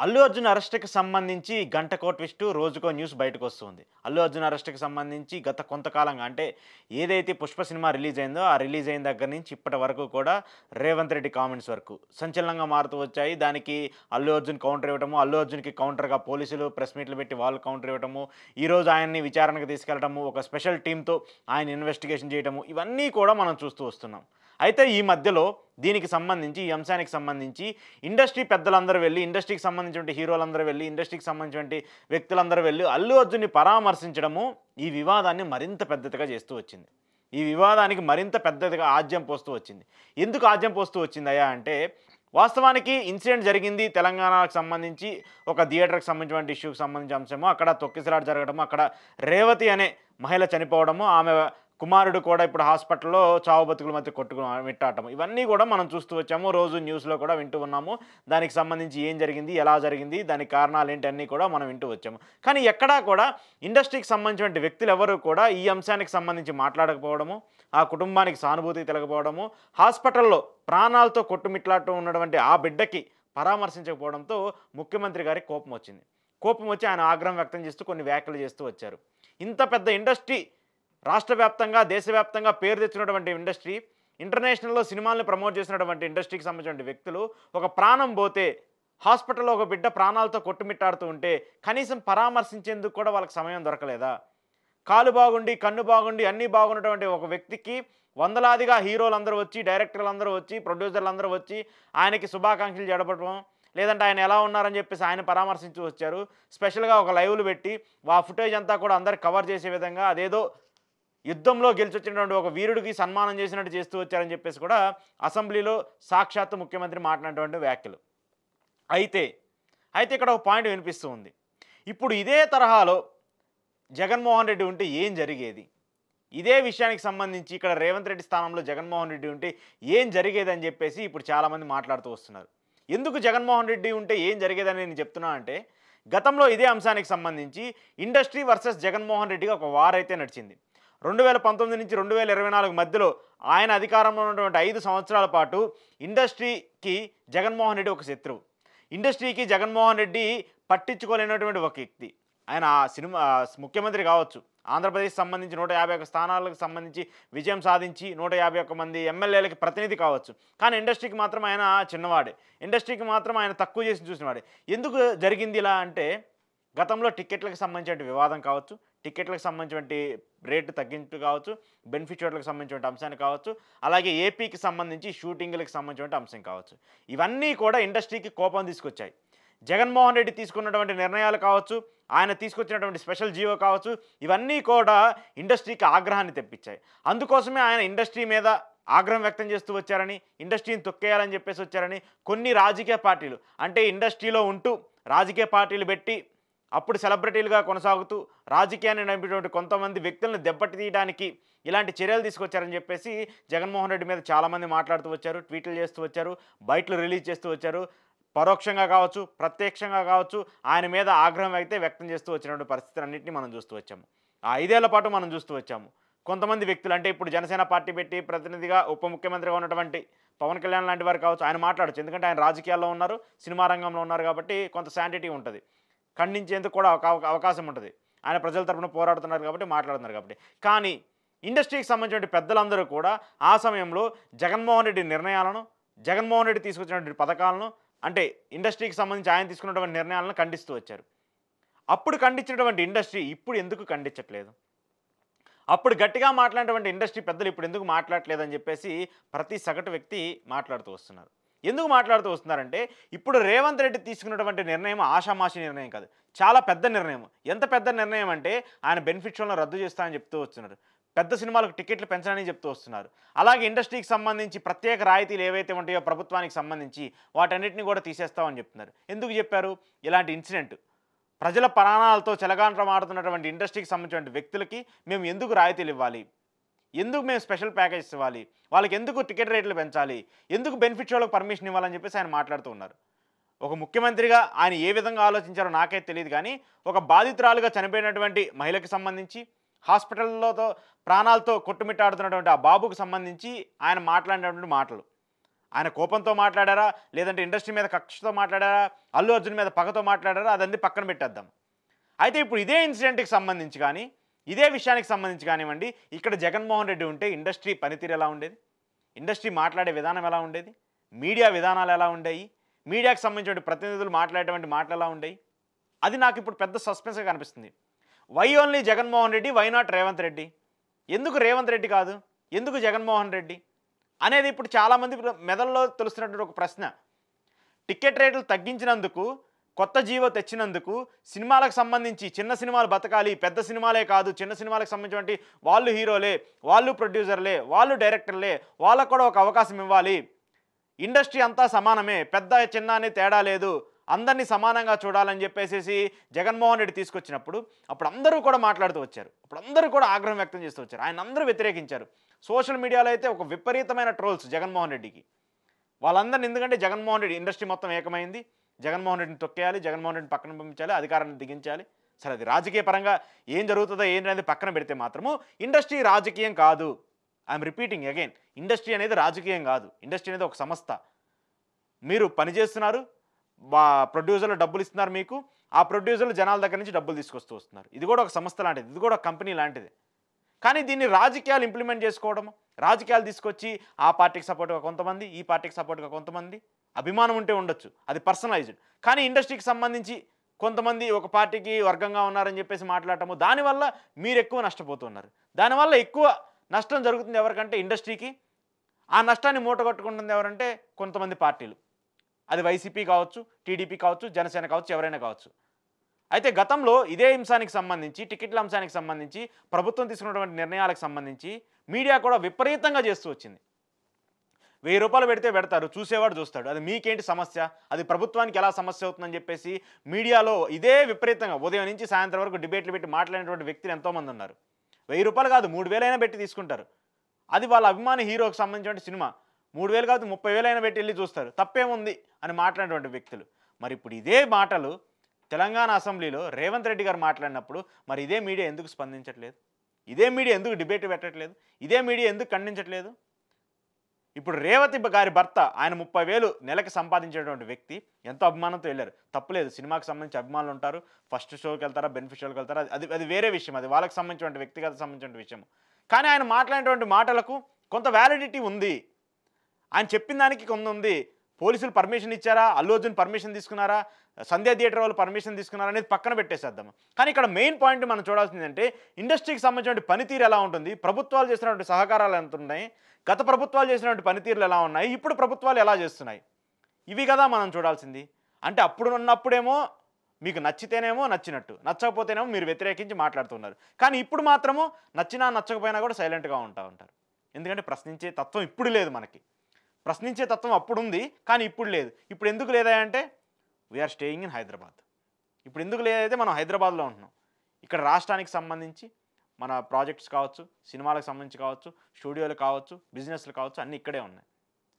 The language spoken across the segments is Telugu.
అల్లు అర్జున్ అరెస్ట్‌కి సంబంధించి గంటకో ట్విస్టు, రోజుకో న్యూస్ బయటకొస్తుంది. అల్లు అర్జున్ అరెస్ట్‌కి సంబంధించి గత కొంతకాలంగా అంటే ఏదైతే 'పుష్ప' సినిమా రిలీజ్ అయిందో, ఆ రిలీజ్ అయిన దగ్గర నుంచి ఇప్పటి వరకు కూడా రేవంత్ రెడ్డి కామెంట్స్ వరకు సంచలనంగా మారుతూ వచ్చాయి. దానికి అల్లు అర్జున్ కౌంటర్ ఇవ్వటము, అల్లు అర్జున్‌కి కౌంటర్‌గా పోలీసులు ప్రెస్ మీట్లు పెట్టి వాళ్ళు కౌంటర్ ఇవ్వటము, ఈరోజు ఆయన్ని విచారణకు తీసుకెళ్లటము, ఒక స్పెషల్ టీమ్‌తో ఆయన ఇన్వెస్టిగేషన్ చేయటము, ఇవన్నీ కూడా మనం చూస్తూ వస్తున్నాం. అయితే ఈ మధ్యలో దీనికి సంబంధించి, ఈ అంశానికి సంబంధించి ఇండస్ట్రీ పెద్దలందరూ వెళ్లి, ఇండస్ట్రీకి సంబంధించినటువంటి హీరోలందరూ వెళ్లి, ఇండస్ట్రీకి సంబంధించినటువంటి వ్యక్తులందరూ వెళ్లి అల్లు అర్జున్‌ని పరామర్శించడము ఈ వివాదాన్ని మరింత పెద్దదిగా చేస్తూ వచ్చింది. ఈ వివాదానికి మరింత పెద్దదిగా ఆజ్యం పోస్తూ వచ్చింది. ఎందుకు ఆజ్యం పోస్తూ వచ్చిందయ్యా అంటే, వాస్తవానికి ఇన్సిడెంట్ జరిగింది తెలంగాణకు సంబంధించి ఒక థియేటర్‌కి సంబంధించినటువంటి ఇష్యూకి సంబంధించిన అంశము. అక్కడ తొక్కిసలాట జరగడము, అక్కడ రేవతి అనే మహిళ చనిపోవడము, ఆమె కుమారుడు కూడా ఇప్పుడు హాస్పిటల్‌లో చావు బతుకుల మధ్య మిట్టాటం. ఇవన్నీ కూడా మనం చూస్తూ వచ్చాము. రోజు న్యూస్‌లో కూడా వింటూ ఉన్నాము. దానికి సంబంధించి ఏం జరిగింది? ఎలా జరిగింది? దానికి కారణాలేంటి? అన్నీ కూడా మనం వింటూ వచ్చాము. కానీ ఎక్కడా కూడా ఇండస్ట్రీకి సంబంధించినటువంటి వ్యక్తులెవరూ కూడా ఈ అంశానికి సంబంధించి మాట్లాడకపోవడము, ఆ కుటుంబానికి సానుభూతి తెలపకపోవడము, హాస్పిటల్‌లో ప్రాణాలతో కొట్టుమిట్లాడుతూ ఉన్నటువంటి ఆ బిడ్డకి పరామర్శించకపోవడంతో ముఖ్యమంత్రి గారికి కోపమొచ్చింది. కోపమొచ్చి ఆయన ఆగ్రహం వ్యక్తం చేస్తూ కొన్ని వ్యాఖ్యలు చేస్తూ వచ్చారు. ఇంత పెద్ద ఇండస్ట్రీ రాష్ట్ర వ్యాప్తంగా, దేశవ్యాప్తంగా పేరు తెచ్చినటువంటి ఇండస్ట్రీ, ఇంటర్నేషనల్‌లో సినిమాల్ని ప్రమోట్ చేసినటువంటి ఇండస్ట్రీకి సంబంధించిన వ్యక్తులు ఒక ప్రాణం పోతే, హాస్పిటల్‌లో ఒక బిడ్డ ప్రాణాలతో కొట్టుమిట్టాడుతూ ఉంటే, కనీసం పరామర్శించేందుకు కూడా వాళ్ళకి సమయం దొరకలేదా? కాలు బాగుండి, కన్ను బాగుండి, అన్నీ బాగున్నటువంటి ఒక వ్యక్తికి వందలాదిగా హీరోలందరూ వచ్చి, డైరెక్టర్లందరూ వచ్చి, ప్రొడ్యూసర్లందరూ వచ్చి, ఆయనకి శుభాకాంక్షలు జడపడం, లేదంటే ఆయన ఎలా ఉన్నారని చెప్పేసి ఆయన పరామర్శించి వచ్చారు. స్పెషల్‌గా ఒక లైవ్‌లు పెట్టి, ఆ ఫుటేజ్ అంతా కూడా అందరికి కవర్ చేసే విధంగా అదేదో యుద్ధంలో గెలిచొచ్చినటువంటి ఒక వీరుడికి సన్మానం చేసినట్టు చేస్తూ వచ్చారని చెప్పేసి కూడా అసెంబ్లీలో సాక్షాత్తు ముఖ్యమంత్రి మాట్లాడినటువంటి వ్యాఖ్యలు. అయితే, ఇక్కడ ఒక పాయింట్ వినిపిస్తూ ఉంది. ఇప్పుడు ఇదే తరహాలో జగన్మోహన్ రెడ్డి ఉంటే ఏం జరిగేది? ఇదే విషయానికి సంబంధించి ఇక్కడ రేవంత్ రెడ్డి స్థానంలో జగన్మోహన్ రెడ్డి ఉంటే ఏం జరిగేదని చెప్పేసి ఇప్పుడు చాలామంది మాట్లాడుతూ వస్తున్నారు. ఎందుకు జగన్మోహన్ రెడ్డి ఉంటే ఏం జరిగేదని నేను చెప్తున్నా అంటే, గతంలో ఇదే అంశానికి సంబంధించి ఇండస్ట్రీ వర్సెస్ జగన్మోహన్ రెడ్డిగా ఒక వార్ అయితే నడిచింది. 2019 నుంచి 2024 మధ్యలో ఆయన అధికారంలో ఉన్నటువంటి 5 సంవత్సరాల పాటు ఇండస్ట్రీకి జగన్మోహన్ రెడ్డి ఒక శత్రువు. ఇండస్ట్రీకి జగన్మోహన్ రెడ్డి పట్టించుకోలేనటువంటి ఒక వ్యక్తి. ఆయన ముఖ్యమంత్రి కావచ్చు, ఆంధ్రప్రదేశ్ సంబంధించి 151 స్థానాలకు సంబంధించి విజయం సాధించి 151 మంది ఎమ్మెల్యేలకి ప్రతినిధి కావచ్చు. కానీ ఇండస్ట్రీకి మాత్రం ఆయన చిన్నవాడే. ఇండస్ట్రీకి మాత్రం ఆయన తక్కువ చేసి చూసినవాడే. ఎందుకు జరిగింది ఇలా అంటే, గతంలో టిక్కెట్లకు సంబంధించిన వివాదం కావచ్చు, టిక్కెట్లకు సంబంధించినటువంటి రేటు తగ్గించు కావచ్చు, బెనిఫిట్ షోట్లకు సంబంధించిన అంశాన్ని కావచ్చు, అలాగే ఏపీకి సంబంధించి షూటింగ్లకు సంబంధించిన అంశం కావచ్చు. ఇవన్నీ కూడా ఇండస్ట్రీకి కోపం తీసుకొచ్చాయి. జగన్మోహన్ రెడ్డి తీసుకున్నటువంటి నిర్ణయాలు కావచ్చు, ఆయన తీసుకొచ్చినటువంటి స్పెషల్ జీవో కావచ్చు, ఇవన్నీ కూడా ఇండస్ట్రీకి ఆగ్రహాన్ని తెప్పించాయి. అందుకోసమే ఆయన ఇండస్ట్రీ మీద ఆగ్రహం వ్యక్తం చేస్తూ వచ్చారని, ఇండస్ట్రీని తొక్కేయాలని చెప్పేసి వచ్చారని కొన్ని రాజకీయ పార్టీలు, అంటే ఇండస్ట్రీలో ఉంటూ రాజకీయ పార్టీలు పెట్టి అప్పుడు సెలబ్రిటీలుగా కొనసాగుతూ రాజకీయాన్ని నడిపేటువంటి కొంతమంది వ్యక్తులను దెబ్బతీయడానికి ఇలాంటి చర్యలు తీసుకొచ్చారని చెప్పేసి జగన్మోహన్ రెడ్డి మీద చాలామంది మాట్లాడుతూ వచ్చారు, ట్వీట్లు చేస్తూ వచ్చారు, బయటలు రిలీజ్ చేస్తూ వచ్చారు. పరోక్షంగా కావచ్చు, ప్రత్యక్షంగా కావచ్చు, ఆయన మీద ఆగ్రహం అయితే వ్యక్తం చేస్తూ వచ్చినటువంటి పరిస్థితులన్నింటినీ మనం చూస్తూ వచ్చాము. ఆ 5 ఏళ్ల పాటు మనం చూస్తూ వచ్చాము. కొంతమంది వ్యక్తులు, అంటే ఇప్పుడు జనసేన పార్టీ పెట్టి ప్రతినిధిగా ఉప ముఖ్యమంత్రిగా ఉన్నటువంటి పవన్ కళ్యాణ్ లాంటి వారు కావచ్చు, ఆయన మాట్లాడచ్చు. ఎందుకంటే ఆయన రాజకీయాల్లో ఉన్నారు, సినిమా రంగంలో ఉన్నారు కాబట్టి కొంత శాంటిటీ ఉంటుంది, ఖండించేందుకు కూడా ఒక అవకాశం ఉంటుంది. ఆయన ప్రజల తరపున పోరాడుతున్నారు కాబట్టి మాట్లాడుతున్నారు కాబట్టి. కానీ ఇండస్ట్రీకి సంబంధించిన పెద్దలందరూ కూడా ఆ సమయంలో జగన్మోహన్ రెడ్డి నిర్ణయాలను, జగన్మోహన్ రెడ్డి తీసుకొచ్చినటువంటి పథకాలను, అంటే ఇండస్ట్రీకి సంబంధించి ఆయన తీసుకున్నటువంటి నిర్ణయాలను ఖండిస్తూ వచ్చారు. అప్పుడు ఖండించినటువంటి ఇండస్ట్రీ ఇప్పుడు ఎందుకు ఖండించట్లేదు? అప్పుడు గట్టిగా మాట్లాడినటువంటి ఇండస్ట్రీ పెద్దలు ఇప్పుడు ఎందుకు మాట్లాడట్లేదని చెప్పేసి ప్రతి సగటు వ్యక్తి మాట్లాడుతూ వస్తున్నారు. ఎందుకు మాట్లాడుతూ వస్తున్నారంటే, ఇప్పుడు రేవంత్ రెడ్డి తీసుకున్నటువంటి నిర్ణయం ఆషామాషి నిర్ణయం కాదు, చాలా పెద్ద నిర్ణయం. ఎంత పెద్ద నిర్ణయం అంటే, ఆయన బెనిఫిట్ షోలను రద్దు చేస్తానని చెప్తూ వస్తున్నారు, పెద్ద సినిమాలకు టికెట్లు పెంచాలని చెప్తూ వస్తున్నారు. అలాగే ఇండస్ట్రీకి సంబంధించి ప్రత్యేక రాయితీలు ఏవైతే ఉంటాయో ప్రభుత్వానికి సంబంధించి వాటన్నిటిని కూడా తీసేస్తామని చెప్తున్నారు. ఎందుకు చెప్పారు? ఇలాంటి ఇన్సిడెంట్ ప్రజల ప్రాణాలతో చెలగాటమాడుతున్నటువంటి ఇండస్ట్రీకి సంబంధించిన వ్యక్తులకి మేము ఎందుకు రాయితీలు ఇవ్వాలి? ఎందుకు మేము స్పెషల్ ప్యాకేజ్ ఇవ్వాలి? వాళ్ళకి ఎందుకు టికెట్ రేట్లు పెంచాలి? ఎందుకు బెనిఫిట్ షోలకు పర్మిషన్ ఇవ్వాలని చెప్పేసి ఆయన మాట్లాడుతూ ఉన్నారు. ఒక ముఖ్యమంత్రిగా ఆయన ఏ విధంగా ఆలోచించారో నాకైతే తెలియదు, కానీ ఒక బాధితురాలుగా చనిపోయినటువంటి మహిళకి సంబంధించి, హాస్పిటల్లోతో ప్రాణాలతో కొట్టుమిట్టాడుతున్నటువంటి ఆ బాబుకు సంబంధించి ఆయన మాట్లాడినటువంటి మాటలు, ఆయన కోపంతో మాట్లాడారా, లేదంటే ఇండస్ట్రీ మీద కక్షతో మాట్లాడారా, అల్లు అర్జున్ మీద పగతో మాట్లాడారా, అదన్నీ పక్కన పెట్టేద్దాం. అయితే ఇప్పుడు ఇదే ఇన్సిడెంట్‌కి సంబంధించి కానీ, ఇదే విషయానికి సంబంధించి కానివ్వండి, ఇక్కడ జగన్మోహన్ రెడ్డి ఉంటే ఇండస్ట్రీ పనితీరు ఎలా ఉండేది? ఇండస్ట్రీ మాట్లాడే విధానం ఎలా ఉండేది? మీడియా విధానాలు ఎలా ఉండేవి? మీడియాకి సంబంధించిన ప్రతినిధులు మాట్లాడేటువంటి మాటలు ఎలా ఉండేవి? అది నాకు ఇప్పుడు పెద్ద సస్పెన్స్‌గా కనిపిస్తుంది. Why only Jaganmohan Reddy, why not Revanth Reddy? ఎందుకు రేవంత్ రెడ్డి కాదు? ఎందుకు జగన్మోహన్ రెడ్డి? అనేది ఇప్పుడు చాలామంది మెదడులో తెలుస్తున్నటువంటి ఒక ప్రశ్న. టికెట్ రేట్లు తగ్గించినందుకు, కొత్త జీవో తెచ్చినందుకు, సినిమాలకు సంబంధించి చిన్న సినిమాలు బతకాలి, పెద్ద సినిమాలే కాదు, చిన్న సినిమాలకు సంబంధించినటువంటి వాళ్ళు హీరోలే, వాళ్ళు ప్రొడ్యూసర్లే, వాళ్ళు డైరెక్టర్లే, వాళ్ళకు కూడా ఒక అవకాశం ఇవ్వాలి. ఇండస్ట్రీ అంతా సమానమే, పెద్ద చిన్న అనే తేడా లేదు, అందరినీ సమానంగా చూడాలని చెప్పేసి జగన్మోహన్ రెడ్డి తీసుకొచ్చినప్పుడు అప్పుడు అందరూ కూడా మాట్లాడుతూ వచ్చారు. అప్పుడు అందరూ కూడా ఆగ్రహం వ్యక్తం చేస్తూ వచ్చారు. ఆయన అందరూ వ్యతిరేకించారు. సోషల్ మీడియాలో అయితే ఒక విపరీతమైన ట్రోల్స్ జగన్మోహన్ రెడ్డికి. వాళ్ళందరిని ఎందుకంటే జగన్మోహన్ రెడ్డి ఇండస్ట్రీ మొత్తం ఏకమైంది, జగన్మోహన్ రెడ్డిని తొక్కేయాలి, జగన్మోహన్ రెడ్డిని పక్కన పంపించాలి, అధికారాన్ని దిగించాలి. సరే అది రాజకీయ పరంగా ఏం జరుగుతుందో ఏంటనేది పక్కన పెడితే మాత్రము ఇండస్ట్రీ రాజకీయం కాదు. ఐఎమ్ రిపీటింగ్ అగైన్, ఇండస్ట్రీ అనేది రాజకీయం కాదు. ఇండస్ట్రీ అనేది ఒక సంస్థ. మీరు పనిచేస్తున్నారు, ప్రొడ్యూసర్లు డబ్బులు ఇస్తున్నారు మీకు, ఆ ప్రొడ్యూసర్లు జనాల దగ్గర నుంచి డబ్బులు తీసుకొస్తూ వస్తున్నారు. ఇది కూడా ఒక సంస్థ లాంటిది, ఇది కూడా ఒక కంపెనీ లాంటిది. కానీ దీన్ని రాజకీయాలు ఇంప్లిమెంట్ చేసుకోవడము, రాజకీయాలు తీసుకొచ్చి ఆ పార్టీకి సపోర్ట్గా కొంతమంది, ఈ పార్టీకి సపోర్ట్గా కొంతమంది, అభిమానం ఉంటే ఉండొచ్చు, అది పర్సనలైజ్డ్. కానీ ఇండస్ట్రీకి సంబంధించి కొంతమంది ఒక పార్టీకి వర్గంగా ఉన్నారని చెప్పేసి మాట్లాడటము, దానివల్ల మీరు ఎక్కువ నష్టపోతున్నారు. దానివల్ల ఎక్కువ నష్టం జరుగుతుంది ఎవరికంటే ఇండస్ట్రీకి. ఆ నష్టాన్ని మూటగట్టుకుంటుంది ఎవరంటే కొంతమంది పార్టీలు. అది వైసీపీ కావచ్చు, టీడీపీ కావచ్చు, జనసేన కావచ్చు, ఎవరైనా కావచ్చు. అయితే గతంలో ఇదే అంశానికి సంబంధించి, టికెట్ల అంశానికి సంబంధించి, ప్రభుత్వం తీసుకున్నటువంటి నిర్ణయాలకు సంబంధించి మీడియా కూడా విపరీతంగా చేస్తూ వచ్చింది. 1000 రూపాయలు పెడితే పెడతారు, చూసేవాడు చూస్తాడు, అది మీకేంటి సమస్య, అది ప్రభుత్వానికి ఎలా సమస్య అవుతుందని చెప్పేసి మీడియాలో ఇదే విపరీతంగా ఉదయం నుంచి సాయంత్రం వరకు డిబేట్లు పెట్టి మాట్లాడినటువంటి వ్యక్తులు ఎంతోమంది ఉన్నారు. 1000 రూపాయలు కాదు, 3000 అయినా పెట్టి తీసుకుంటారు. అది వాళ్ళ అభిమాని హీరోకి సంబంధించిన సినిమా. 3000 కాదు, 30,000 అయినా పెట్టి వెళ్ళి చూస్తారు, తప్పేముంది అని మాట్లాడినటువంటి వ్యక్తులు. మరి ఇప్పుడు ఇదే మాటలు తెలంగాణ అసెంబ్లీలో రేవంత్ రెడ్డి గారు మాట్లాడినప్పుడు మరి ఇదే మీడియా ఎందుకు స్పందించట్లేదు? ఇదే మీడియా ఎందుకు డిబేట్ పెట్టట్లేదు? ఇదే మీడియా ఎందుకు ఖండించట్లేదు? ఇప్పుడు రేవతి గారి భర్త, ఆయన 30,000 నెలకి సంపాదించేటువంటి వ్యక్తి, ఎంతో అభిమానంతో వెళ్ళారు, తప్పులేదు. సినిమాకి సంబంధించి అభిమానులు ఉంటారు, ఫస్ట్ షోకి వెళ్తారా, బెనిఫిట్ షోకి వెళ్తారా, అది వేరే విషయం, అది వాళ్ళకి సంబంధించినటువంటి వ్యక్తిగత సంబంధించిన విషయం. కానీ ఆయన మాట్లాడినటువంటి మాటలకు కొంత వ్యాలిడిటీ ఉంది. ఆయన చెప్పిన దానికి కొంత ఉంది. పోలీసులు పర్మిషన్ ఇచ్చారా, అల్లు అర్జున్ పర్మిషన్ తీసుకున్నారా, సంధ్య థియేటర్ వాళ్ళు పర్మిషన్ తీసుకున్నారా అనేది పక్కన పెట్టేసేద్దాం. కానీ ఇక్కడ మెయిన్ పాయింట్ మనం చూడాల్సింది అంటే ఇండస్ట్రీకి సంబంధించిన పనితీరు ఎలా ఉంటుంది, ప్రభుత్వాలు చేసినటువంటి సహకారాలు ఎంత ఉన్నాయి, గత ప్రభుత్వాలు చేసినటువంటి పనితీరులు ఎలా ఉన్నాయి, ఇప్పుడు ప్రభుత్వాలు ఎలా చేస్తున్నాయి, ఇవి కదా మనం చూడాల్సింది. అంటే అప్పుడు ఉన్నప్పుడేమో మీకు నచ్చితేనేమో నచ్చినట్టు, నచ్చకపోతేనేమో మీరు వ్యతిరేకించి మాట్లాడుతున్నారు. కానీ ఇప్పుడు మాత్రము నచ్చినా నచ్చకపోయినా కూడా సైలెంట్గా ఉంటారు. ఎందుకంటే ప్రశ్నించే తత్వం ఇప్పుడు లేదు మనకి. ప్రశ్నించే తత్వం అప్పుడు ఉంది, కానీ ఇప్పుడు లేదు. ఇప్పుడు ఎందుకు లేదా అంటే వీఆర్ స్టేయింగ్ ఇన్ హైదరాబాద్. ఇప్పుడు ఎందుకు లేదైతే మనం హైదరాబాద్లో ఉంటున్నాం. ఇక్కడ రాష్ట్రానికి సంబంధించి మన ప్రాజెక్ట్స్ కావచ్చు, సినిమాలకు సంబంధించి కావచ్చు, స్టూడియోలు కావచ్చు, బిజినెస్లు కావచ్చు, అన్నీ ఇక్కడే ఉన్నాయి,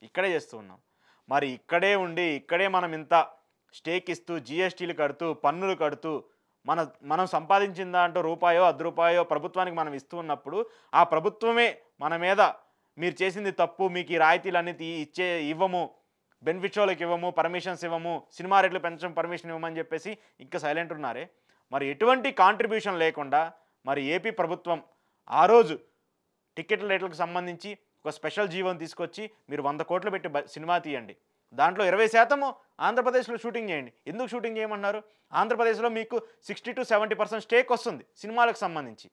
ఇక్కడే చేస్తూ ఉన్నాం. మరి ఇక్కడే ఉండి ఇక్కడే మనం ఇంత స్టేక్ ఇస్తూ, జిఎస్టీలు కడుతూ, పన్నులు కడుతూ, మనం సంపాదించిన దాంట్లో రూపాయో 10 రూపాయో ప్రభుత్వానికి మనం ఇస్తూ ఉన్నప్పుడు ఆ ప్రభుత్వమే మన మీద మీరు చేసింది తప్పు, మీకు ఈ రాయితీలన్నీ ఇవ్వము, బెనిఫిట్ షోలకు ఇవ్వము, పర్మిషన్స్ ఇవ్వము, సినిమా రేట్లు పెంచడం పర్మిషన్ ఇవ్వమని చెప్పేసి ఇంకా సైలెంట్ ఉన్నారే. మరి ఎటువంటి కాంట్రిబ్యూషన్ లేకుండా మరి ఏపీ ప్రభుత్వం ఆ రోజు టికెట్ల రేట్లకు సంబంధించి ఒక స్పెషల్ జీవోని తీసుకొచ్చి మీరు 100 కోట్లు పెట్టి సినిమా తీయండి, దాంట్లో 20% ఆంధ్రప్రదేశ్లో షూటింగ్ చేయండి. ఎందుకు షూటింగ్ చేయమన్నారు? ఆంధ్రప్రదేశ్లో మీకు 60 to 70% స్టేక్ వస్తుంది సినిమాలకు సంబంధించి.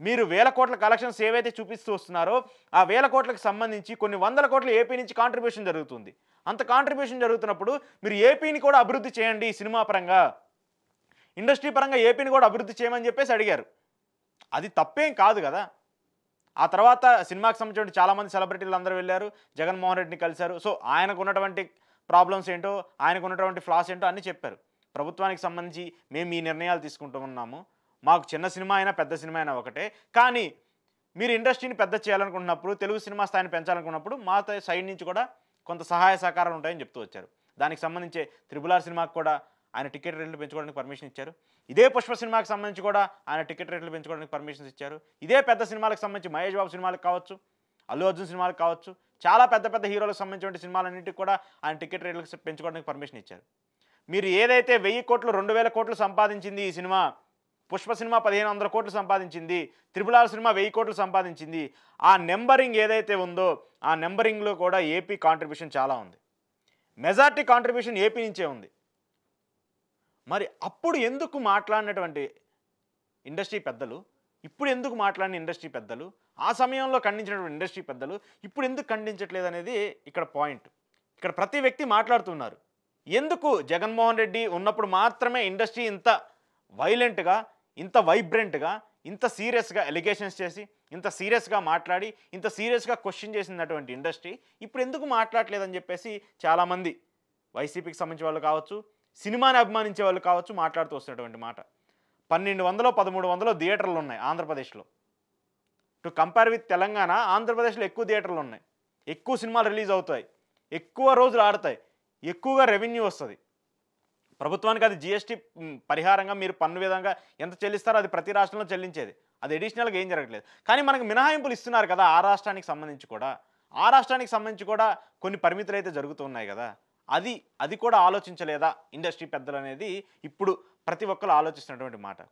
మీరు 1000 కోట్ల కలెక్షన్స్ ఏవైతే చూపిస్తూ వస్తున్నారో ఆ 1000 కోట్లకు సంబంధించి కొన్ని 100 కోట్లు ఏపీ నుంచి కాంట్రిబ్యూషన్ జరుగుతుంది. అంత కాంట్రిబ్యూషన్ జరుగుతున్నప్పుడు మీరు ఏపీని కూడా అభివృద్ధి చేయండి, సినిమా పరంగా, ఇండస్ట్రీ పరంగా ఏపీని కూడా అభివృద్ధి చేయమని చెప్పేసి అడిగారు. అది తప్పేం కాదు కదా. ఆ తర్వాత సినిమాకి సంబంధించిన చాలామంది సెలబ్రిటీలు అందరూ వెళ్ళారు, జగన్మోహన్ రెడ్డిని కలిశారు. సో ఆయనకు ఉన్నటువంటి ప్రాబ్లమ్స్ ఏంటో, ఆయనకు ఉన్నటువంటి ఫ్లాస్ ఏంటో అన్నీ చెప్పారు. ప్రభుత్వానికి సంబంధించి మేము ఈ నిర్ణయాలు తీసుకుంటూ ఉన్నాము, మాకు చిన్న సినిమా అయినా పెద్ద సినిమా అయినా ఒకటే, కానీ మీరు ఇండస్ట్రీని పెద్ద చేయాలనుకున్నప్పుడు, తెలుగు సినిమా స్థాయిని పెంచాలనుకున్నప్పుడు మా సైడ్ నుంచి కూడా కొంత సహాయ సహకారాలు ఉంటాయని చెప్తూ వచ్చారు. దానికి సంబంధించి RRR సినిమాకి కూడా ఆయన టికెట్ రేట్లు పెంచుకోవడానికి పర్మిషన్ ఇచ్చారు. ఇదే పుష్ప సినిమాకి సంబంధించి కూడా ఆయన టికెట్ రేట్లు పెంచుకోవడానికి పర్మిషన్స్ ఇచ్చారు. ఇదే పెద్ద సినిమాలకు సంబంధించి మహేష్ బాబు సినిమాలకు కావచ్చు, అల్లు అర్జున్ సినిమాలకు కావచ్చు, చాలా పెద్ద పెద్ద హీరోలకు సంబంధించిన సినిమాలన్నింటికి కూడా ఆయన టికెట్ రేట్లకు పెంచుకోవడానికి పర్మిషన్ ఇచ్చారు. మీరు ఏదైతే 1000 కోట్లు 2000 కోట్లు సంపాదించింది ఈ సినిమా, పుష్ప సినిమా 1500 కోట్లు సంపాదించింది, త్రిబుల్ ఆర్ సినిమా 1000 కోట్లు సంపాదించింది, ఆ నెంబరింగ్ ఏదైతే ఉందో ఆ నెంబరింగ్లో కూడా ఏపీ కాంట్రిబ్యూషన్ చాలా ఉంది. మెజార్టీ కాంట్రిబ్యూషన్ ఏపీ నుంచే ఉంది. మరి అప్పుడు ఎందుకు మాట్లాడినటువంటి ఇండస్ట్రీ పెద్దలు, ఇప్పుడు ఎందుకు మాట్లాడిన ఇండస్ట్రీ పెద్దలు, ఆ సమయంలో ఖండించినటువంటి ఇండస్ట్రీ పెద్దలు ఇప్పుడు ఎందుకు ఖండించట్లేదు అనేది ఇక్కడ పాయింట్. ఇక్కడ ప్రతి వ్యక్తి మాట్లాడుతున్నారు. ఎందుకు జగన్మోహన్ రెడ్డి ఉన్నప్పుడు మాత్రమే ఇండస్ట్రీ ఇంత వైలెంట్గా, ఇంత వైబ్రెంట్గా, ఇంత సీరియస్గా ఎలిగేషన్స్ చేసి, ఇంత సీరియస్గా మాట్లాడి, ఇంత సీరియస్గా క్వశ్చన్ చేసినటువంటి ఇండస్ట్రీ ఇప్పుడు ఎందుకు మాట్లాడలేదని చెప్పేసి చాలామంది వైసీపీకి సంబంధించిన వాళ్ళు కావచ్చు, సినిమాని అభిమానించే వాళ్ళు కావచ్చు మాట్లాడుతూ వస్తున్నటువంటి మాట. 1200 1300 థియేటర్లు ఉన్నాయి ఆంధ్రప్రదేశ్లో. టు కంపేర్ విత్ తెలంగాణ, ఆంధ్రప్రదేశ్లో ఎక్కువ థియేటర్లు ఉన్నాయి, ఎక్కువ సినిమాలు రిలీజ్ అవుతాయి, ఎక్కువ రోజులు ఆడతాయి, ఎక్కువగా రెవెన్యూ వస్తుంది ప్రభుత్వానికి. అది జిఎస్టీ పరిహారంగా మీరు పన్ను విధంగా ఎంత చెల్లిస్తారో అది ప్రతి రాష్ట్రంలో చెల్లించేది, అది అడిషనల్గా ఏం జరగట్లేదు. కానీ మనకు మినహాయింపులు ఇస్తున్నారు కదా ఆ రాష్ట్రానికి సంబంధించి కూడా, ఆ రాష్ట్రానికి సంబంధించి కూడా కొన్ని పరిమితులు అయితే జరుగుతున్నాయి కదా, అది కూడా ఆలోచించలేదా ఇండస్ట్రీ పెద్దలు అనేది ఇప్పుడు ప్రతి ఒక్కరు ఆలోచిస్తున్నటువంటి మాట.